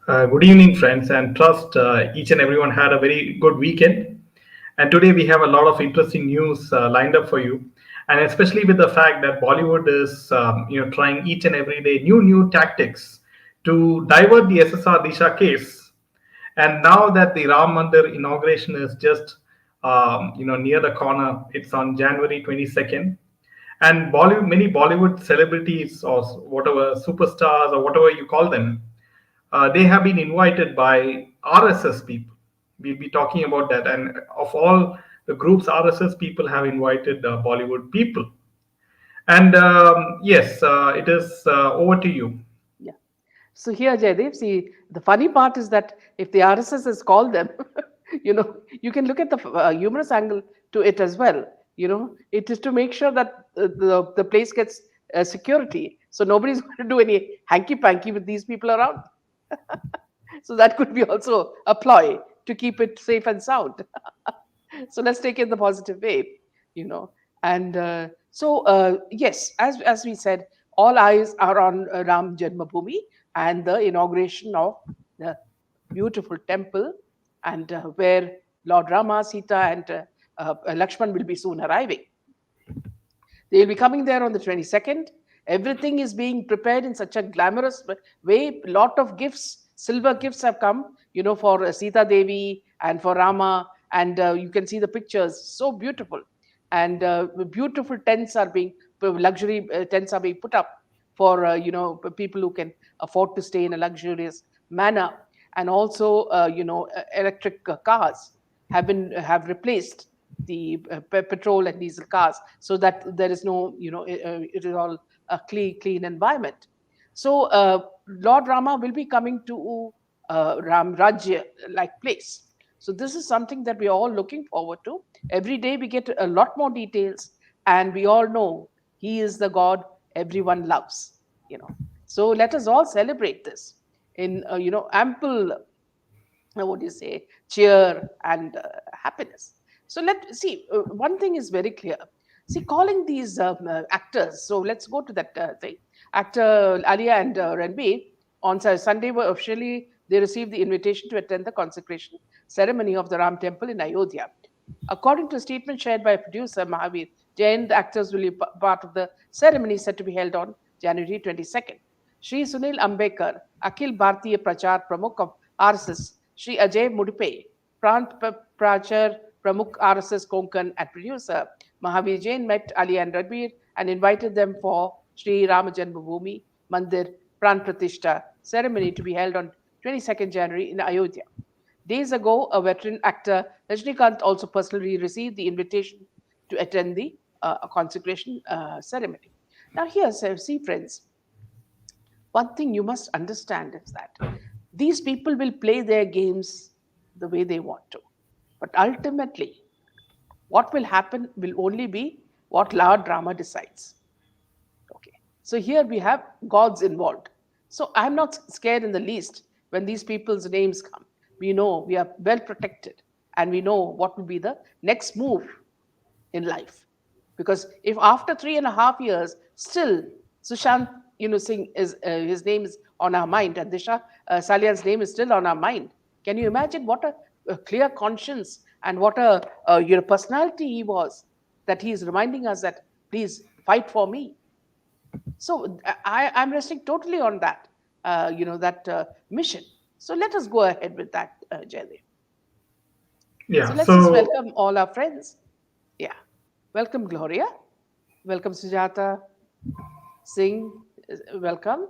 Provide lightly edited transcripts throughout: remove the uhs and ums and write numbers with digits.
Good evening, friends, and trust each and everyone had a very good weekend. And today we have a lot of interesting news lined up for you, and especially with the fact that Bollywood is, trying each and every day new tactics to divert the SSR Disha case. And now that the Ram Mandir inauguration is just, near the corner, it's on January 22nd, and many Bollywood celebrities or whatever superstars or whatever you call them, they have been invited by RSS people. We'll be talking about that. And of all the groups, RSS people have invited Bollywood people. And yes, it is over to you. Yeah. So here, Jaydev, see, the funny part is that if the RSS has called them, you can look at the humorous angle to it as well. It is to make sure that the place gets security. So nobody's going to do any hanky panky with these people around. So that could be also a ploy to keep it safe and sound. So let's take it the positive way, you know. And yes, as we said, all eyes are on Ram Janmabhoomi and the inauguration of the beautiful temple, and where Lord Rama, Sita, and Lakshman will be soon arriving. They'll be coming there on the 22nd. Everything is being prepared in such a glamorous way. Lot of gifts, silver gifts have come, for Sita Devi and for Rama. And you can see the pictures, so beautiful. And beautiful tents are being, luxury tents are being put up for, people who can afford to stay in a luxurious manner. And also, electric cars have replaced the petrol and diesel cars, so that there is no, it is all a clean environment. So Lord Rama will be coming to Ram Rajya like place. So this is something that we're all looking forward to. Every day we get a lot more details, and we all know he is the God everyone loves. So let us all celebrate this in ample, what do you say, cheer and happiness. So let's see, one thing is very clear. See, calling these actors, so let's go to that thing. Actor Alia and Ranbir on Sunday were officially, they received the invitation to attend the consecration ceremony of the Ram temple in Ayodhya. According to a statement shared by producer Mahavir Jain, the actors will be part of the ceremony set to be held on January 22nd. Shri Sunil Ambekar, Akhil Bharatiya Prachar Pramukh of RSS, Shri Ajay Mudipe, Prant Prachar Pramukh RSS Konkan, and producer Mahavir Jain met Ali and Ranbir and invited them for Sri Rama Janmabhoomi Mandir Pran Pratishta ceremony to be held on 22nd January in Ayodhya. Days ago, a veteran actor, Rajnikant, also personally received the invitation to attend the consecration ceremony. Now, here, see, friends, one thing you must understand is that these people will play their games the way they want to. But ultimately, what will happen will only be what Lord Rama decides. Okay. So here we have gods involved. So I'm not scared in the least when these people's names come. We know we are well protected, and we know what will be the next move in life. Because if after 3.5 years, still Sushant, Singh is his name is on our mind, and Disha Salian's name is still on our mind. Can you imagine what a clear conscience and what a personality he was, that he is reminding us that please fight for me. So I'm resting totally on that, that mission. So let us go ahead with that, Jaydev. So Yeah. let's just So welcome all our friends. Yeah. Welcome, Gloria. Welcome, Sujata Singh. Welcome.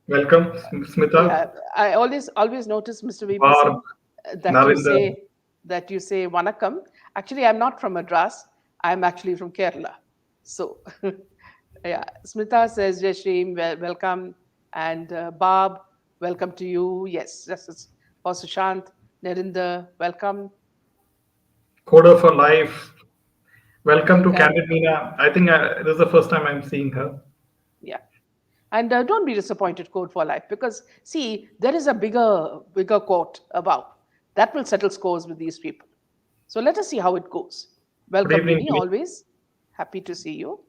welcome, Yeah, Smita, I always notice, Mr. VP Park, Singh, that you Narinder. say Vanakkam. Actually, I'm not from Madras. I'm actually from Kerala. So, yeah, Smita says, Jashreem, welcome. And Bob, welcome to you. Yes, this is for Sushant. Narinder, welcome. Coder for Life. Welcome to And Candid Meena. I think this is the first time I'm seeing her. yeah. And don't be disappointed, Code for Life, because see, there is a bigger quote above that will settle scores with these people. So let us see how it goes. Good Welcome, evening, Mini, Vinny. always happy to see you.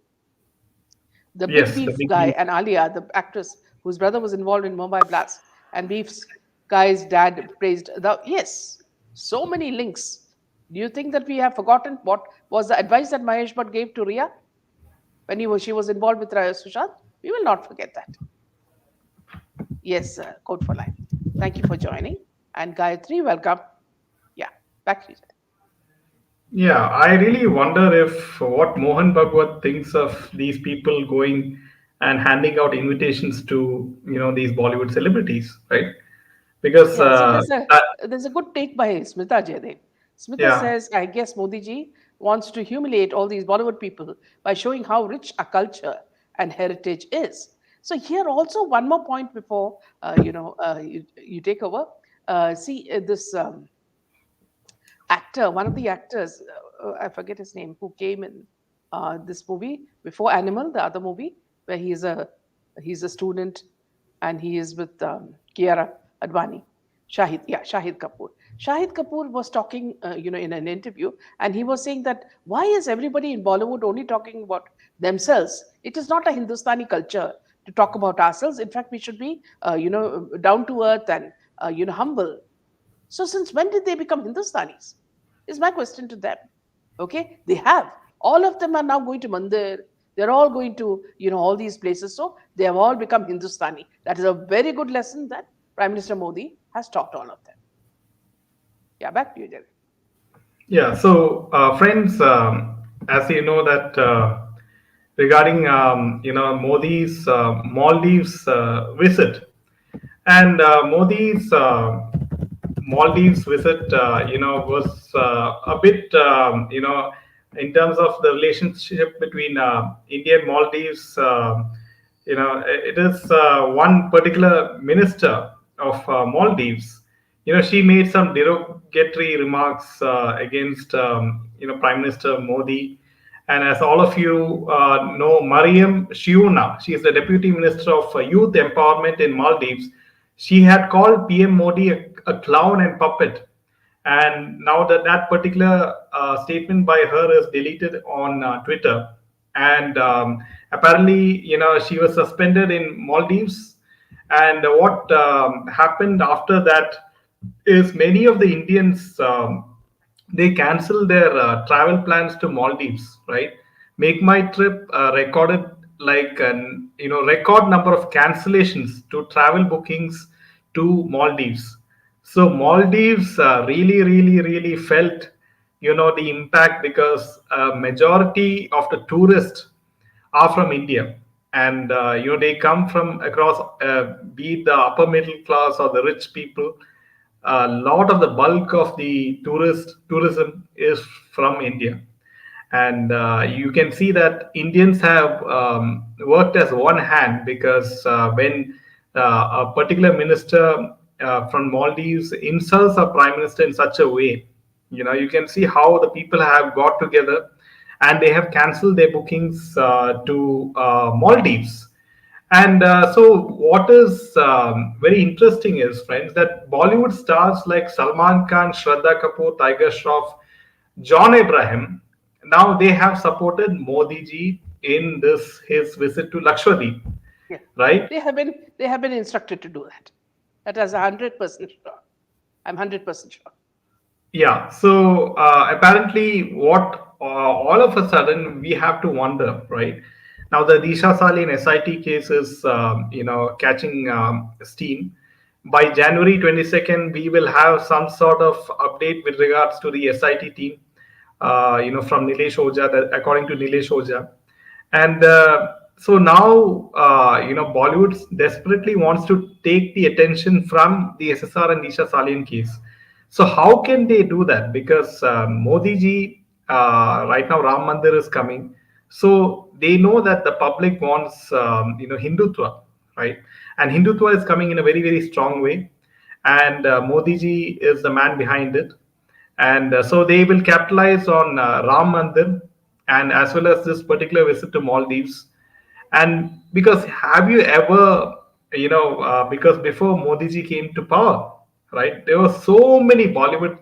The Big Yes, the Beef big guy news. and Alia, the actress whose brother was involved in Mumbai Blast, And Beef's guy's dad praised the. Yes, so many links. Do you think that we have forgotten what was the advice that Mahesh Bhatt gave to Ria when she was involved with Sushant? We will not forget that. Yes, code for life. Thank you for joining. And Gayatri, welcome. Yeah, back to you. Yeah, I really wonder if what Mohan Bhagwat thinks of these people going and handing out invitations to these Bollywood celebrities, right? Because Yeah, so that, there's a good take by Smita Jaydev. Smita yeah, says, I guess Modi ji wants to humiliate all these Bollywood people by showing how rich a culture and heritage is. So here also one more point before you take over. See this actor, one of the actors, I forget his name, who came in this movie before Animal, the other movie, where he's a student and he is with Kiara Advani. Shahid Kapoor. Shahid Kapoor was talking, in an interview, and he was saying that why is everybody in Bollywood only talking about themselves? It is not a Hindustani culture to talk about ourselves. In fact, we should be, down to earth and humble. So since when did they become Hindustanis? Is my question to them. Okay, they have. All of them are now going to Mandir. They're all going to, all these places. So they have all become Hindustani. That is a very good lesson that Prime Minister Modi has taught all of them. Yeah, back to you, Jerry. yeah. So, friends, as you know that regarding Modi's Maldives visit, and Modi's Maldives visit, was a bit, in terms of the relationship between India and Maldives. It is one particular minister of Maldives. She made some derogatory remarks against, Prime Minister Modi. And as all of you know, Mariam Shiuna, she is the Deputy Minister of Youth Empowerment in Maldives. She had called PM Modi a clown and puppet. And now that particular statement by her is deleted on Twitter. And apparently, she was suspended in Maldives. And what happened after that is many of the Indians they cancel their travel plans to Maldives, right? Make My Trip recorded like an record number of cancellations to travel bookings to Maldives. So Maldives really felt the impact because majority of the tourists are from India, and they come from across, be it the upper middle class or the rich people. A lot of the bulk of the tourism is from India, and you can see that Indians have worked as one hand because when a particular minister from Maldives insults a prime minister in such a way, you can see how the people have got together and they have cancelled their bookings to Maldives. And so, what is very interesting is, friends, that Bollywood stars like Salman Khan, Shraddha Kapoor, Tiger Shroff, John Abraham, now they have supported Modi ji in this his visit to Lakshadweep, Yeah, right? they have been instructed to do that. That is 100% sure. I'm 100% sure. Yeah. So apparently, what all of a sudden we have to wonder, right? Now the Disha Salin SIT case is, catching steam. By January 22nd, we will have some sort of update with regards to the SIT team, from Nilesh Oja, according to Nilesh Oja. And so now, Bollywood desperately wants to take the attention from the SSR and Disha Salin case. So how can they do that? Because Modi ji, right now Ram Mandir is coming, so they know that the public wants, Hindutva, right? And Hindutva is coming in a very strong way, and Modi ji is the man behind it, and so they will capitalize on Ram Mandir and as well as this particular visit to Maldives. And because have you ever, because before Modi ji came to power, right, there were so many Bollywood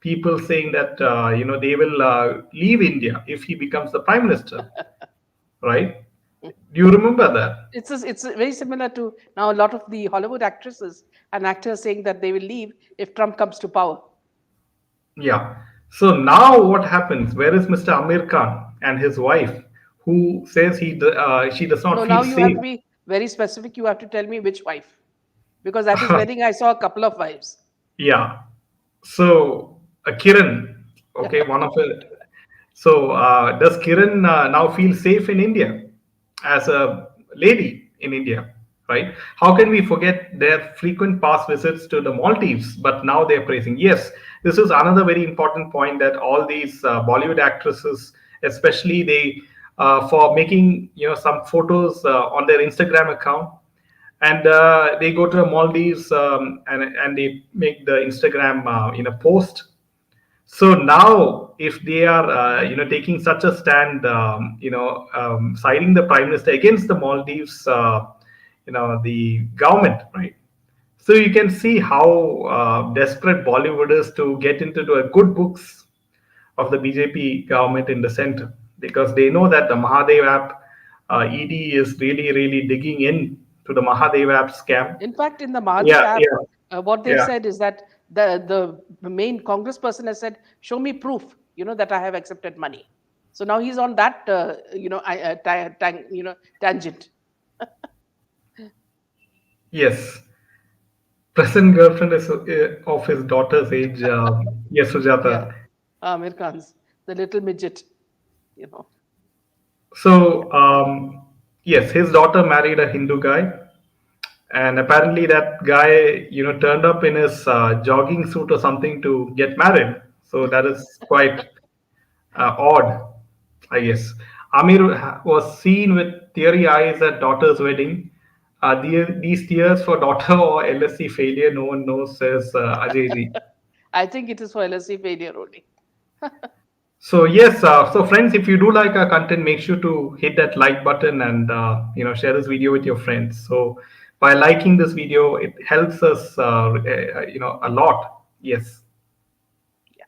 people saying that they will leave India if he becomes the prime minister, right? Do you remember that? It's very similar to now a lot of the Hollywood actresses and actors saying that they will leave if Trump comes to power. Yeah. So now what happens? Where is Mr. Amir Khan and his wife, who says she does not No, feel now you have safe? to be very specific. You have to tell me which wife, because at his wedding I saw a couple of wives. Yeah. So Kiran, Yeah. okay, one of it. So does Kiran now feel safe in India as a lady in India? Right? How can we forget their frequent past visits to the Maldives? But now they're praising. Yes, this is another very important point that all these Bollywood actresses, especially they, for making some photos on their Instagram account, and they go to the Maldives, and they make the Instagram post. So now, if they are taking such a stand, citing the prime minister against the Maldives, the government, right? So you can see how desperate Bollywood is to get into the good books of the BJP government in the center, because they know that the Mahadev app, ED is really, really digging in to the Mahadev app scam. In fact, in the Mahadev Yeah, app, yeah, what they've yeah. said is that the main Congress person has said, "Show me proof, that I have accepted money." So now he's on that, tangent. Yes. Present girlfriend is of his daughter's age. Yes, Yeah, Sujata. Amir Khans, the little midget, you know. So, yes, his daughter married a Hindu guy, and apparently that guy, turned up in his jogging suit or something to get married. So that is quite odd, I guess. Amir was seen with teary eyes at daughter's wedding. These tears for daughter or LSC failure, no one knows, says Ajay ji. I think it is for LSC failure only. So yes, so friends, if you do like our content, make sure to hit that like button and share this video with your friends. So by liking this video, it helps us a lot. Yes, Yeah,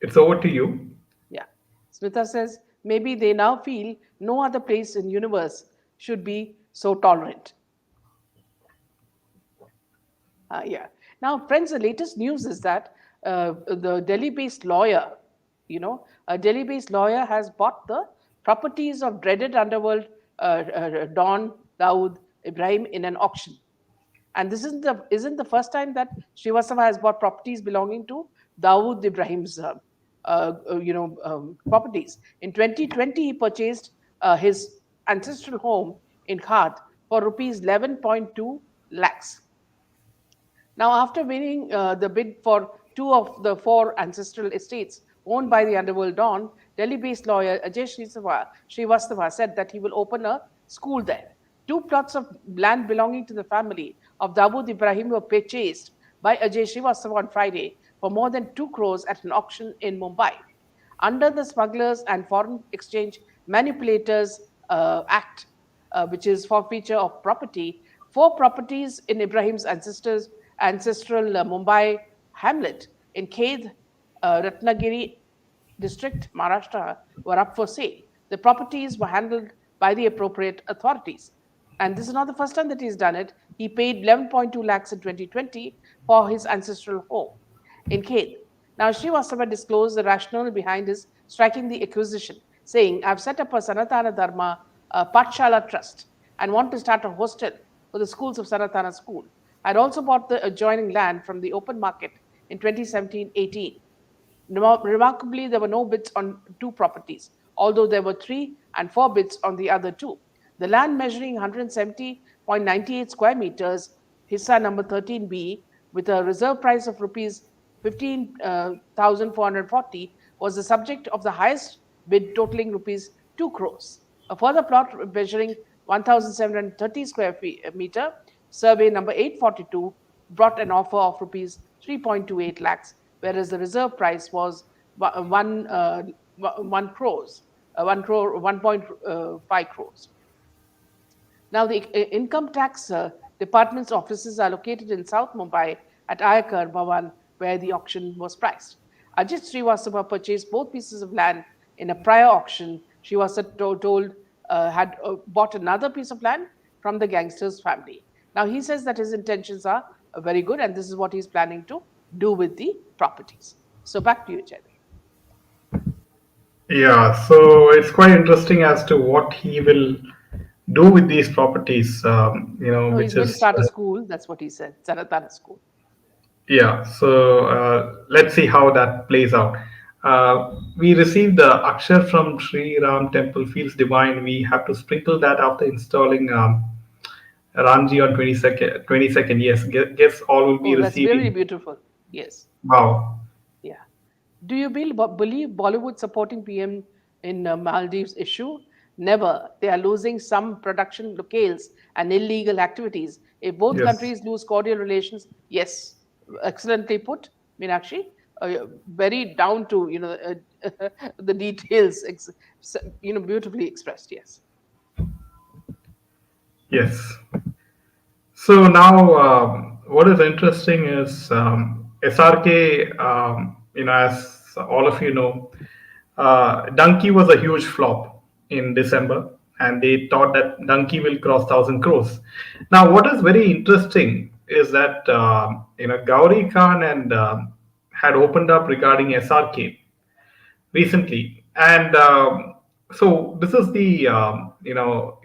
it's over to you. yeah. Smita says maybe they now feel no other place in universe should be so tolerant. Yeah. Now, friends, the latest news is that the Delhi-based lawyer, a Delhi-based lawyer has bought the properties of dreaded underworld Don Dawood Ibrahim in an auction. And this isn't the first time that Srivastava has bought properties belonging to Dawood Ibrahim's properties. In 2020, he purchased his ancestral home in Khat for rupees 11.2 lakhs. Now, after winning the bid for two of the four ancestral estates owned by the Underworld Don, Delhi-based lawyer Ajay Srivastava said that he will open a school there. Two plots of land belonging to the family of Dawood Ibrahim were purchased by Ajay Srivastava on Friday for more than 2 crores at an auction in Mumbai. Under the Smugglers and Foreign Exchange Manipulators Act, which is forfeiture of property, four properties in Ibrahim's ancestral Mumbai hamlet in Khed, Ratnagiri district, Maharashtra, were up for sale. The properties were handled by the appropriate authorities. And this is not the first time that he's done it. He paid 11.2 lakhs in 2020 for his ancestral home in Khed. Now, Srivastava disclosed the rationale behind his striking the acquisition, saying, I've set up a Sanatana Dharma Patshala Trust and want to start a hostel for the schools of Sanatana School. I'd also bought the adjoining land from the open market in 2017-18. Remarkably, there were no bids on two properties, although there were 3 and 4 bids on the other two. The land measuring 170.98 square meters, Hissa number 13B, with a reserve price of rupees 15,440, was the subject of the highest bid totaling rupees 2 crores. A further plot measuring 1,730 square meter, survey number 842, brought an offer of rupees 3.28 lakhs, whereas the reserve price was 1 crores, 1.5 crores. Now, the income tax department's offices are located in South Mumbai at Ayakar Bhavan, where the auction was priced. Ajit Srivastava purchased both pieces of land in a prior auction. Srivastava told had bought another piece of land from the gangster's family. Now he says that his intentions are very good, and this is what he's planning to do with the properties. So back to you, Jaydeep. Yeah, so it's quite interesting as to what he will do with these properties, No, he's which going to is, start a school. That's what he said. Zarat School. yeah, so let's see how that plays out. We received the Akshar from Sri Ram Temple feels divine. We have to sprinkle that after installing Ramji on 22nd. 22nd, yes, guess all will be Oh, that's really receiving. beautiful. Yes. Wow. Yeah. Do you believe Bollywood supporting PM in Maldives issue? Never. They are losing some production locales and illegal activities. If both Yes. countries lose cordial relations, yes, excellently put, Meenakshi. Very down to the details, beautifully expressed. Yes. Yes. So now, what is interesting is SRK. As all of you know, Donkey was a huge flop in December, and they thought that Donkey will cross 1,000 crores. Now, what is very interesting is that Gauri Khan and had opened up regarding SRK recently, and so this is the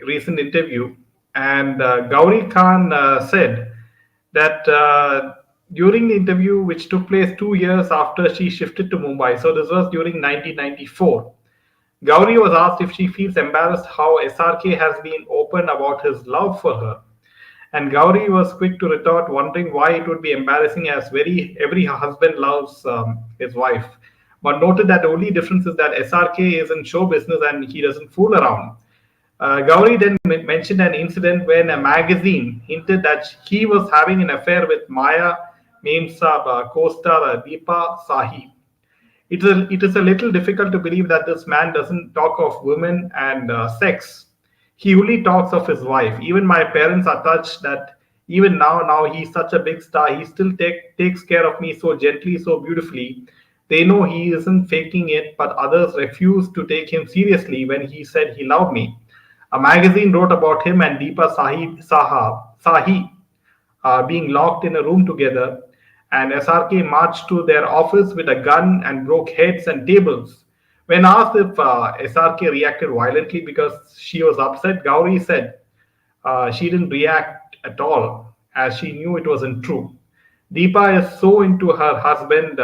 recent interview, and Gauri Khan said that during the interview, which took place 2 years after she shifted to Mumbai, so this was during 1994. Gauri was asked if she feels embarrassed how SRK has been open about his love for her. And Gauri was quick to retort, wondering why it would be embarrassing, as very every husband loves his wife. But noted that the only difference is that SRK is in show business and he doesn't fool around. Gauri then mentioned an incident when a magazine hinted that he was having an affair with Maya Memsab co-star Deepa Sahi. It is a little difficult to believe that this man doesn't talk of women and sex. He only talks of his wife. Even my parents are touched that even now he's such a big star. He still takes care of me so gently, so beautifully. They know he isn't faking it, but others refuse to take him seriously when he said he loved me. A magazine wrote about him and Sahi being locked in a room together, and SRK marched to their office with a gun and broke heads and tables. When asked if SRK reacted violently because she was upset, Gauri said she didn't react at all, as she knew it wasn't true. Deepa is so into her husband,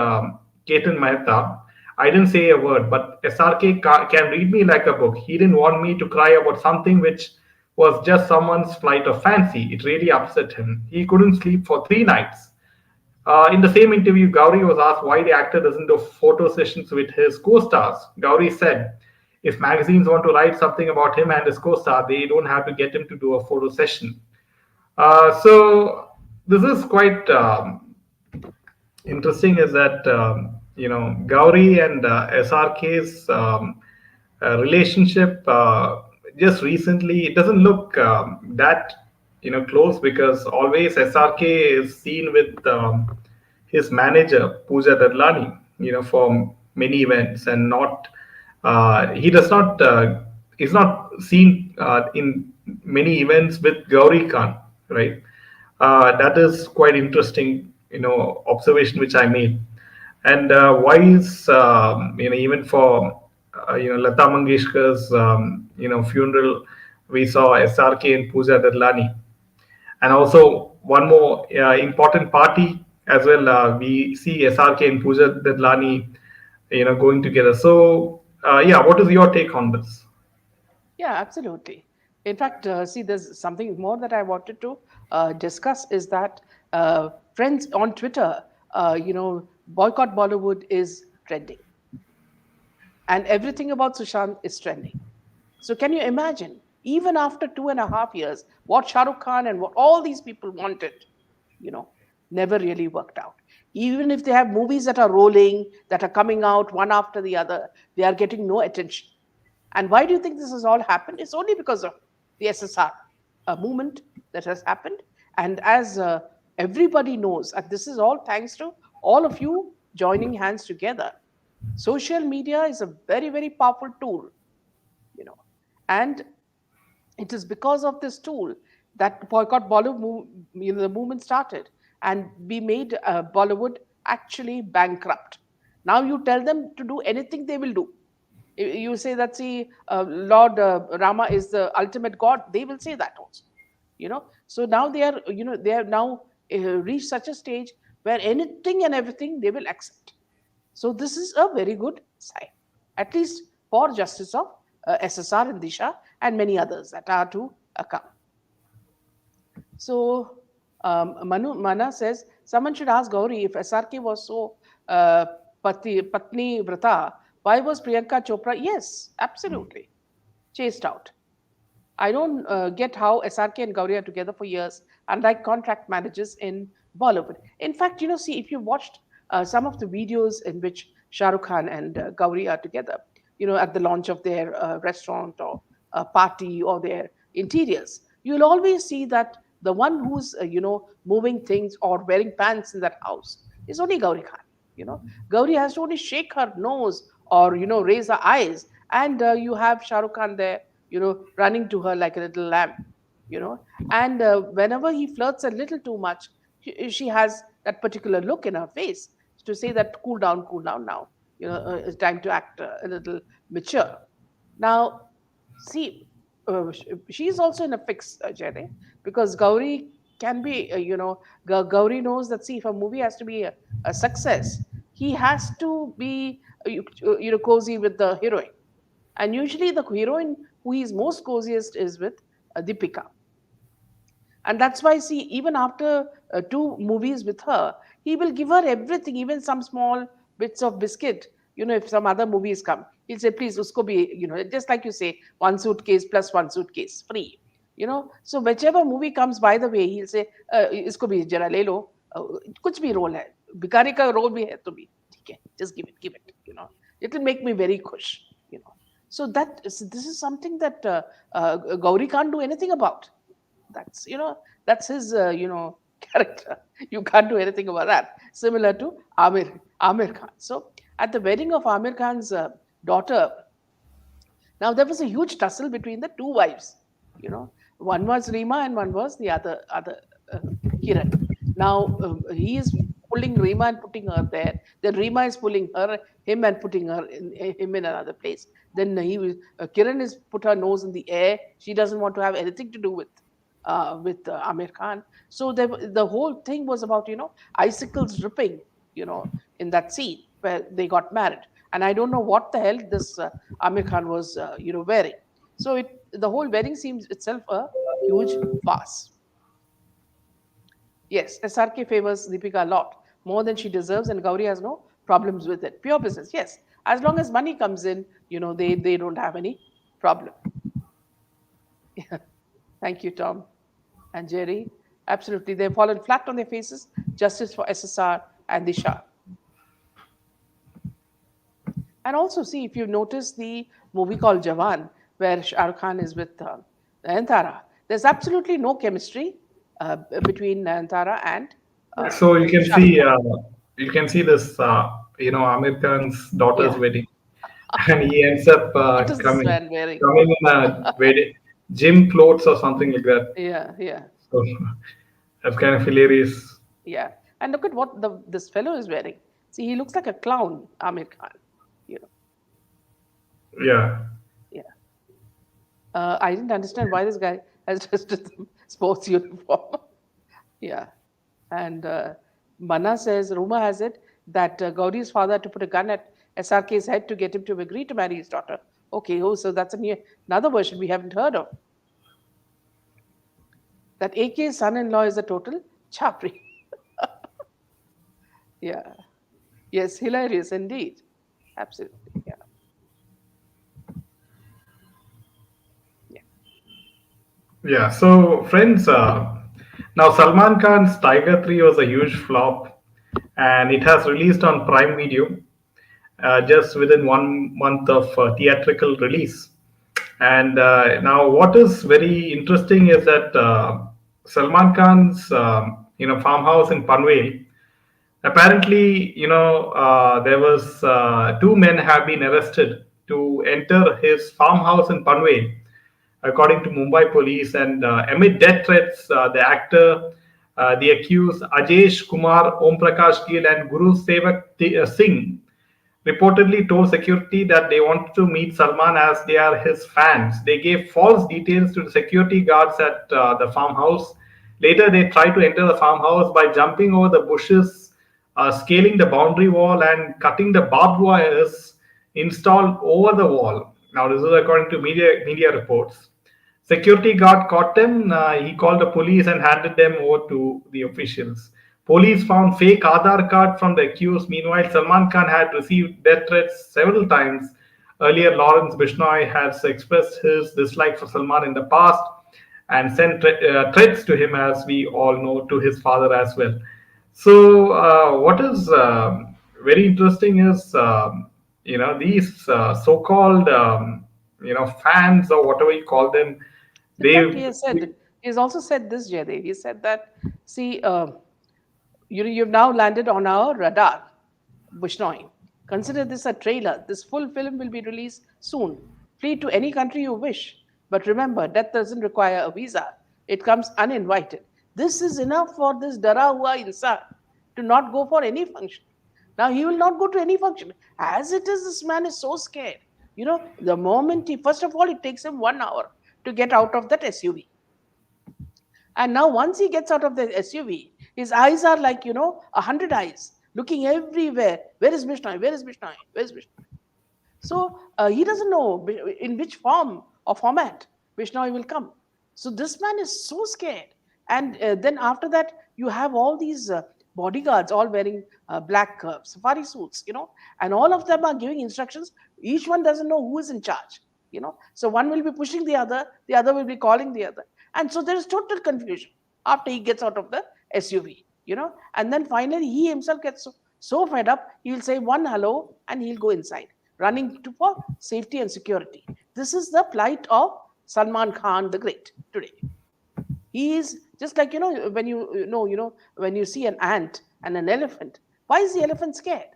Ketan Mehta. I didn't say a word, but SRK can read me like a book. He didn't want me to cry about something which was just someone's flight of fancy. It really upset him. He couldn't sleep for 3 nights. In the same interview, Gauri was asked why the actor doesn't do photo sessions with his co-stars. Gauri said, if magazines want to write something about him and his co-star, they don't have to get him to do a photo session. So this is quite interesting, is that Gauri and SRK's relationship just recently, it doesn't look that close, because always SRK is seen with his manager Pooja Dadlani, for many events, and not he does not is not seen in many events with Gauri Khan, right? That is quite interesting, observation which I made. And why is even for Lata Mangeshkar's funeral, we saw SRK and Pooja Dadlani, and also one more important party as well. We see SRK and Pooja Dadlani, going together. So yeah, what is your take on this? Yeah, absolutely. In fact, see, there's something more that I wanted to discuss is that friends on Twitter, boycott Bollywood is trending, and everything about Sushant is trending. So, can you imagine, even after 2.5 years, what Shah Rukh Khan and what all these people wanted, you know, never really worked out. Even if they have movies that are rolling, that are coming out one after the other, they are getting no attention. And why do you think this has all happened? It's only because of the SSR movement that has happened. And as everybody knows, and this is all thanks to all of you joining hands together. Social media is a very, very powerful tool, you know. And It is because of this tool that boycott Bollywood the movement started, and we made Bollywood actually bankrupt. Now you tell them to do anything, they will do. You say that, see, Lord Rama is the ultimate God, they will say that also. So now they are, they have now reached such a stage where anything and everything they will accept. So this is a very good sign, at least for justice of SSR and Disha and many others that are to come. So Mana says someone should ask Gauri, if SRK was so uh, Patni Vrata, why was Priyanka Chopra? Yes, absolutely. Chased out. I don't get how SRK and Gauri are together for years, unlike contract managers in Bollywood. In fact, see, if you watched some of the videos in which Shah Rukh Khan and Gauri are together, at the launch of their restaurant or party or their interiors, you'll always see that the one who's, moving things or wearing pants in that house is only Gauri Khan. Gauri has to only shake her nose or, raise her eyes, and you have Shah Rukh Khan there, running to her like a little lamb, you know. And whenever he flirts a little too much, she has that particular look in her face to say that cool down now. It's time to act a little mature. Now, see, she's also in a fix, Jade, because Gauri can be, Gauri knows that, see, if a movie has to be a success, he has to be, cozy with the heroine. And usually the heroine who he is most coziest is with Deepika. And that's why, see, even after two movies with her, he will give her everything, even some small bits of biscuit. If some other movies come, he'll say, please, usko bhi, just like you say, one suitcase plus one suitcase, free. So whichever movie comes, by the way, he'll say, isko bhi jara le lo, kuch bhi role hai, bhikari ka role bhi hai to bhi, theek hai, just give it, it will make me very khush, So this is something that Gauri can't do anything about. That's his character. You can't do anything about that. Similar to Amir Khan. So at the wedding of Amir Khan's daughter, now there was a huge tussle between the two wives. One was Rima and one was the other uh, Kiran. Now he is pulling Rima and putting her there. Then Rima is pulling him and putting him in another place. Then Kiran is put her nose in the air. She doesn't want to have anything to do with Amir Khan. So the whole thing was about icicles dripping, in that scene where they got married. And I don't know what the hell this Amir Khan was, wearing. So the whole wedding seems itself a huge farce. Yes, SRK favors Deepika a lot, more than she deserves, and Gauri has no problems with it. Pure business, yes. As long as money comes in, they don't have any problem. Yeah. Thank you, Tom and Jerry. Absolutely. They've fallen flat on their faces. Justice for SSR and Disha. And also, see, if you notice the movie called Jawan, where Shah Rukh Khan is with Nayanthara, there's absolutely no chemistry between Nayanthara and So Shah Rukh Khan. you can see this, Amir Khan's daughter's Yeah. wedding, and he ends up What is this man wearing? coming in a wedding gym clothes or something like that. Yeah, yeah, So that's kind of hilarious. yeah. And look at what this fellow is wearing. See, he looks like a clown, Amir Khan. You know, Yeah, yeah. I didn't understand why this guy has dressed in some sports uniform. Yeah. And Mana says, rumor has it that Gauri's father had to put a gun at SRK's head to get him to agree to marry his daughter. Okay, oh, so that's another version we haven't heard of. That AK's son-in-law is a total chapri. Yeah. Yes, hilarious indeed. Absolutely. Yeah. Yeah. yeah. So friends, now Salman Khan's Tiger 3 was a huge flop, and it has released on Prime Video just within 1 month of theatrical release. And now, what is very interesting is that Salman Khan's, farmhouse in Panvel. Apparently, there was two men have been arrested to enter his farmhouse in Panvel, according to Mumbai police. And amid death threats, the actor, the accused Ajesh Kumar, Om Prakash Gill, and Guru Sevak Singh reportedly told security that they wanted to meet Salman as they are his fans. They gave false details to the security guards at the farmhouse. Later, they tried to enter the farmhouse by jumping over the bushes, scaling the boundary wall, and cutting the barbed wires installed over the wall. Now, this is according to media reports. Security guard caught them. He called the police and handed them over to the officials. Police found fake Aadhaar card from the accused. Meanwhile, Salman Khan had received death threats several times. Earlier, Lawrence Bishnoi has expressed his dislike for Salman in the past and sent threats to him, as we all know, to his father as well. So, what is very interesting is, these so-called, fans or whatever you call them, In fact, they, he has also said this, Jaydev. He said that, see, you've now landed on our radar, Bishnoi. Consider this a trailer. This full film will be released soon. Flee to any country you wish. But remember, death doesn't require a visa. It comes uninvited. This is enough for this Dara Hua insan to not go for any function. Now, he will not go to any function. As it is, this man is so scared. The moment first of all, it takes him 1 hour to get out of that SUV. And now once he gets out of the SUV, his eyes are like, 100 eyes, looking everywhere. Where is Bishnoi? Where is Bishnoi? Where is Bishnoi? So he doesn't know in which form or format Bishnoi will come. So this man is so scared. And then after that, you have all these bodyguards all wearing black safari suits, and all of them are giving instructions. Each one doesn't know who is in charge, So one will be pushing the other will be calling the other. And so there is total confusion after he gets out of the SUV, and then finally he himself gets so fed up, he'll say one hello and he'll go inside, running for safety and security. This is the plight of Salman Khan the Great today. He is just like, when when you see an ant and an elephant, why is the elephant scared?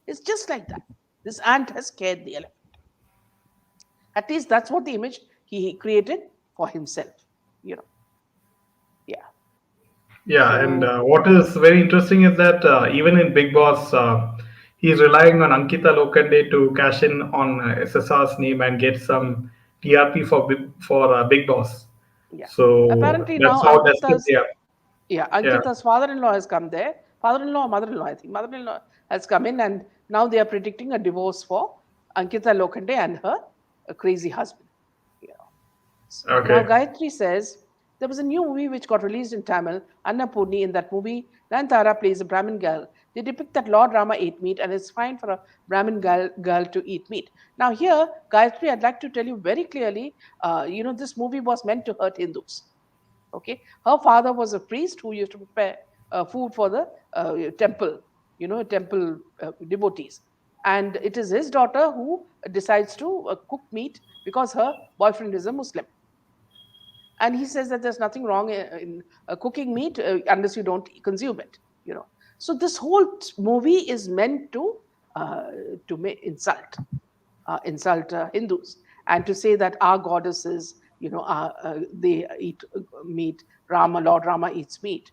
It's just like that. This ant has scared the elephant. At least that's what the image he created for himself, Yeah. Yeah, and So, what is very interesting is that even in Big Boss, he's relying on Ankita Lokande to cash in on SSR's name and get some TRP for Big Boss. yeah. So Apparently that's now how desperate they are. Yeah, Ankita's father-in-law has come there. Father-in-law or mother-in-law, I think. Mother-in-law has come in, and now they are predicting a divorce for Ankita Lokande and her crazy husband. So now okay. Gayatri says there was a new movie which got released in Tamil, Annapurni. In that movie, Nayantara plays a Brahmin girl. They depict that Lord Rama ate meat, and it's fine for a Brahmin girl to eat meat. Now here, Gayatri, I'd like to tell you very clearly, this movie was meant to hurt Hindus. Okay, her father was a priest who used to prepare food for the temple, temple devotees, and it is his daughter who decides to cook meat because her boyfriend is a Muslim, and he says that there's nothing wrong in cooking meat unless you don't consume it. So this whole movie is meant to insult Hindus, and to say that our goddesses, they eat meat. Lord Rama eats meat.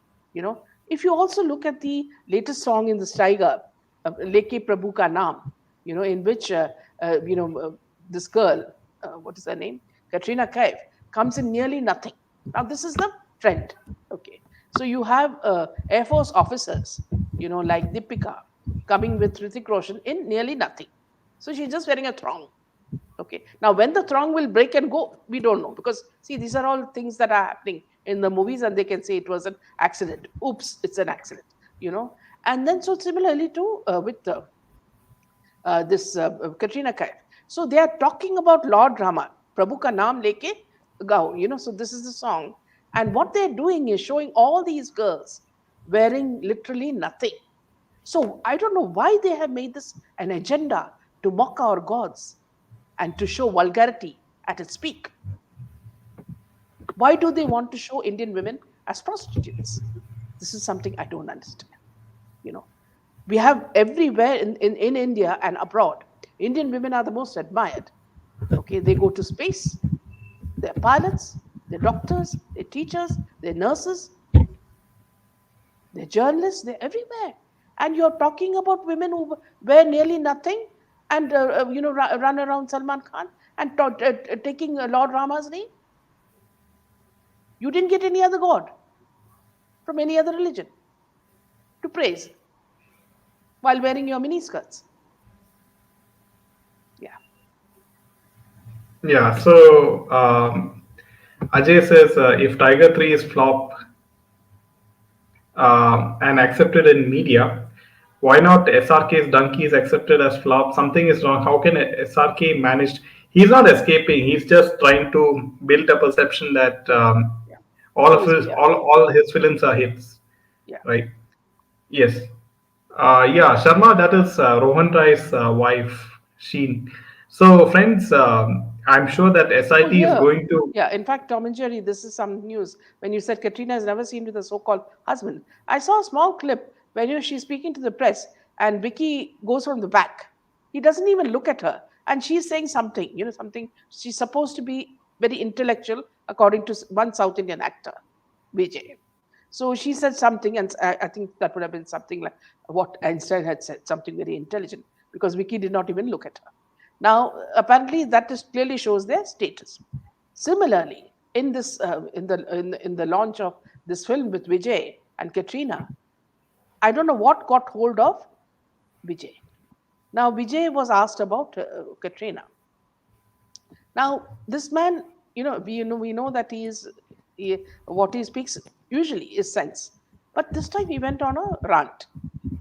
If you also look at the latest song in the Tiger, Leke Prabhu Ka Naam, in which this girl, what is her name, Katrina Kaif, comes in nearly nothing. Now this is the trend. Okay, so you have Air Force officers, like Deepika, coming with Hrithik Roshan in nearly nothing. So she's just wearing a thong. Okay. Now, when the throng will break and go, we don't know, because see, these are all things that are happening in the movies, and they can say it was an accident. Oops, it's an accident. And then so similarly to with this Katrina Kaif. So they are talking about Lord Rama, Prabhu ka naam leke gao. So this is the song, and what they're doing is showing all these girls wearing literally nothing. So I don't know why they have made this an agenda to mock our gods and to show vulgarity at its peak. Why do they want to show Indian women as prostitutes? This is something I don't understand. We have everywhere in India and abroad, Indian women are the most admired. Okay, they go to space. They're pilots, they're doctors, they're teachers, they're nurses, they're journalists, they're everywhere. And you're talking about women who wear nearly nothing and run around Salman Khan and taking Lord Rama's name. You didn't get any other god from any other religion to praise while wearing your mini skirts. Yeah. Yeah. So Ajay says if Tiger 3 is flop and accepted in media, why not SRK's Donkey is accepted as flop? Something is wrong. How can SRK manage? He's not escaping. He's just trying to build a perception that Yeah. all of He's, his yeah. all his films are hits, Yeah. right? Yes. Yeah, Sharma, that is Rohan Rai's wife, Sheen. So, friends, I'm sure that Oh, SIT is here. going to. Yeah, in fact, Tom and Jerry, this is some news. When you said Katrina is never seen with a so-called husband, I saw a small clip where she's speaking to the press, and Vicky goes from the back. He doesn't even look at her, and she's saying something. Something she's supposed to be very intellectual, according to one South Indian actor, Vijay. So she said something, and I think that would have been something like what Einstein had said, something very intelligent, because Vicky did not even look at her. Now, apparently, that is clearly shows their status. Similarly, in this in the launch of this film with Vijay and Katrina, I don't know what got hold of Vijay. Now, Vijay was asked about Katrina. Now, this man, we know that what he speaks usually is sense, but this time he went on a rant.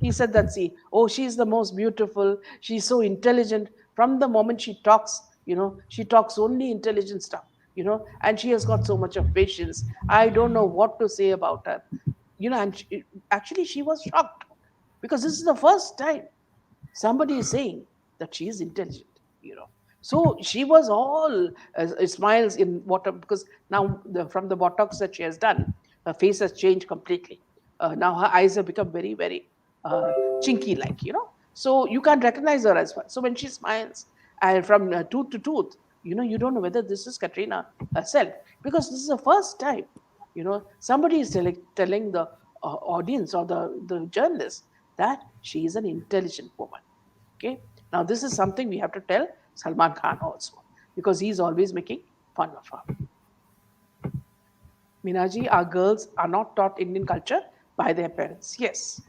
He said that, see, oh, she's the most beautiful, she's so intelligent. From the moment she talks, she talks only intelligent stuff, and she has got so much of patience. I don't know what to say about her, and actually she was shocked because this is the first time somebody is saying that she is intelligent, so she was all smiles in water because now from the botox that she has done, her face has changed completely. Now her eyes have become very, very chinky like, so you can't recognize her as well. So when she smiles and from tooth to tooth, you don't know whether this is Katrina herself, because this is the first time, somebody is telling the audience or the journalist that she is an intelligent woman. Okay. Now, this is something we have to tell Salman Khan also, because he's always making fun of her. Minaji, our girls are not taught Indian culture by their parents. Yes.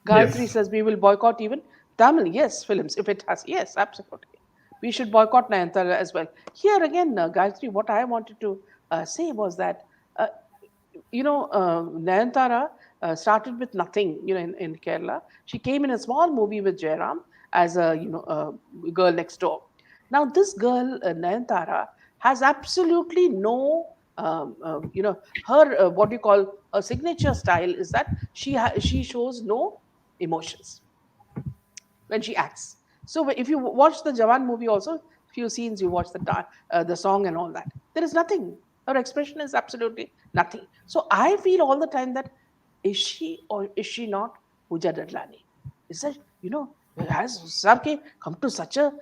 Gayatri Yes. says we will boycott even Tamil. Yes, films, if it has. Yes, absolutely. We should boycott Nayantara as well. Here again, Gayatri, what I wanted to say was that, uh, Nayantara started with nothing, in Kerala. She came in a small movie with Jairam as a girl next door. Now, this girl, Nayantara, has absolutely no, her, what you call, her signature style is that she shows no emotions when she acts. So if you watch the Jawan movie, also few scenes you watch the song and all that, there is nothing. Her expression is absolutely nothing. So I feel all the time that is she or is she not Pooja Dadlani? Is that has Sarke come to such a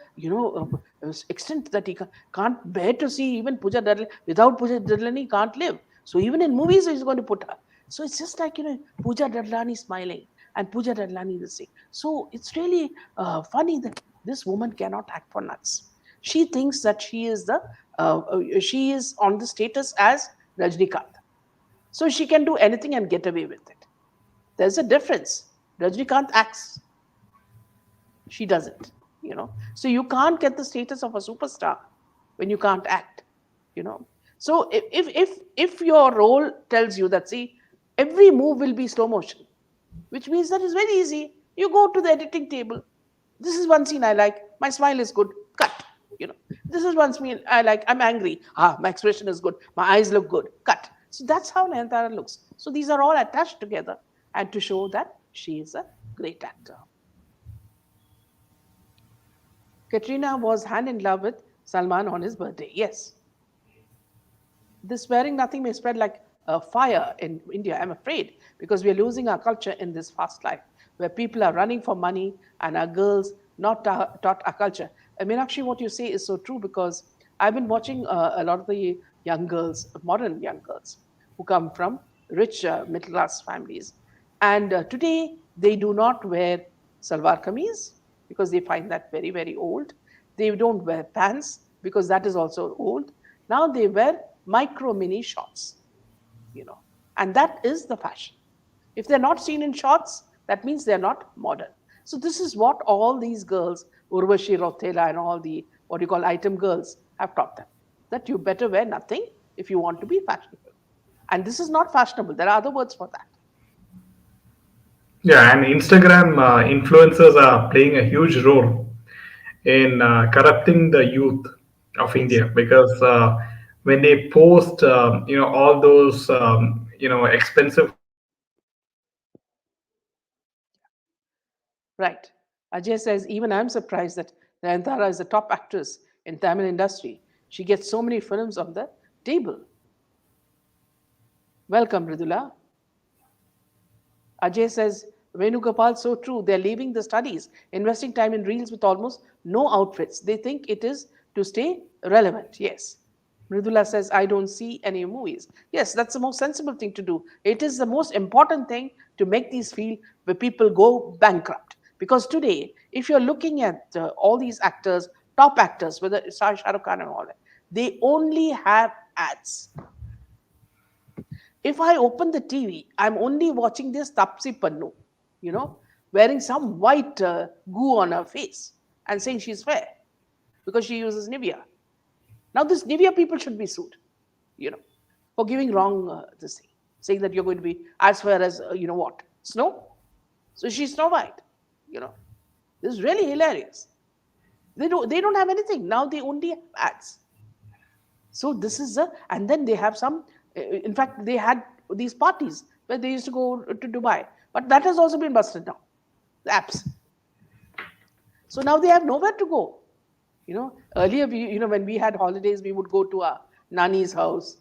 extent that he can't bear to see even Pooja Dadlani? Without Pooja Dadlani, he can't live. So even in movies, he's going to put her. So it's just like Pooja Dadlani smiling and Pooja Dadlani the same. So it's really funny that this woman cannot act for nuts. She thinks that she is on the status as Rajnikant, so she can do anything and get away with it. There's a difference. Rajnikant acts, she doesn't. So you can't get the status of a superstar when you can't act. You know, so if your role tells you that, see, every move will be slow motion, which means that it's very easy. You go to the editing table. This is one scene I like. My smile is good. Cut. This is one scene I like. I'm angry. My expression is good. My eyes look good. Cut. So that's how Nayantara looks. So these are all attached together and to show that she is a great actor. Katrina was hand in love with Salman on his birthday. Yes. This wearing nothing may spread like a fire in India, I'm afraid, because we are losing our culture in this fast life where people are running for money and our girls not taught our culture. And Meenakshi, what you say is so true, because I've been watching a lot of the young girls, modern young girls, who come from rich middle class families. And today they do not wear salwar kameez because they find that very, very old. They don't wear pants because that is also old. Now they wear micro mini shorts, you know, and that is the fashion. If they're not seen in shorts, that means they're not modern. So this is what all these girls, Urvashi Rothela and all the what you call item girls, have taught them, that you better wear nothing if you want to be fashionable. And this is not fashionable. There are other words for that. Yeah, and Instagram influencers are playing a huge role in corrupting the youth of Yes. India because when they post, all those, expensive clothes or Right. Ajay says, even I'm surprised that Nayanthara is a top actress in Tamil industry. She gets so many films on the table. Welcome, Ridula. Ajay says, Venugopal, so true. They're leaving the studies, investing time in reels with almost no outfits. They think it is to stay relevant. Yes. Mridula says, I don't see any movies. Yes, that's the most sensible thing to do. It is the most important thing to make these feel where people go bankrupt. Because today, if you're looking at all these actors, top actors, whether it's Shah Rukh Khan and all that, they only have ads. If I open the TV, I'm only watching this Tapsi Pannu, you know, wearing some white goo on her face and saying she's fair because she uses Nivea. Now, this Nivea people should be sued, you know, for giving wrong this thing, saying that you're going to be as fair as, what, snow. So she's Snow White, you know. This is really hilarious. They don't have anything. Now they only have ads. So this is and then they have some, in fact, they had these parties where they used to go to Dubai, but that has also been busted now, the apps. So now they have nowhere to go. Earlier, when we had holidays, we would go to our nani's house,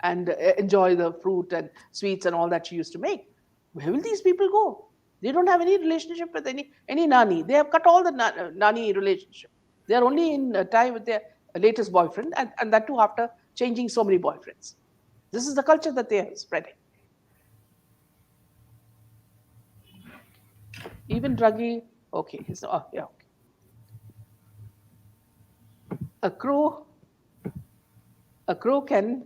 and enjoy the fruit and sweets and all that she used to make. Where will these people go? They don't have any relationship with any nani. They have cut all the nani relationship. They are only in tie with their latest boyfriend, and that too after changing so many boyfriends. This is the culture that they are spreading. Even druggy, okay. So, yeah, okay. A crow, a crow can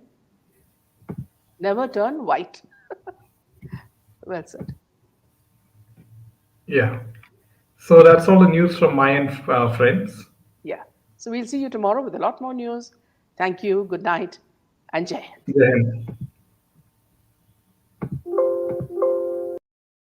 never turn white. Well said. yeah. So that's all the news from my end, friends. Yeah. So we'll see you tomorrow with a lot more news. Thank you. Good night. And Jai Hind. Then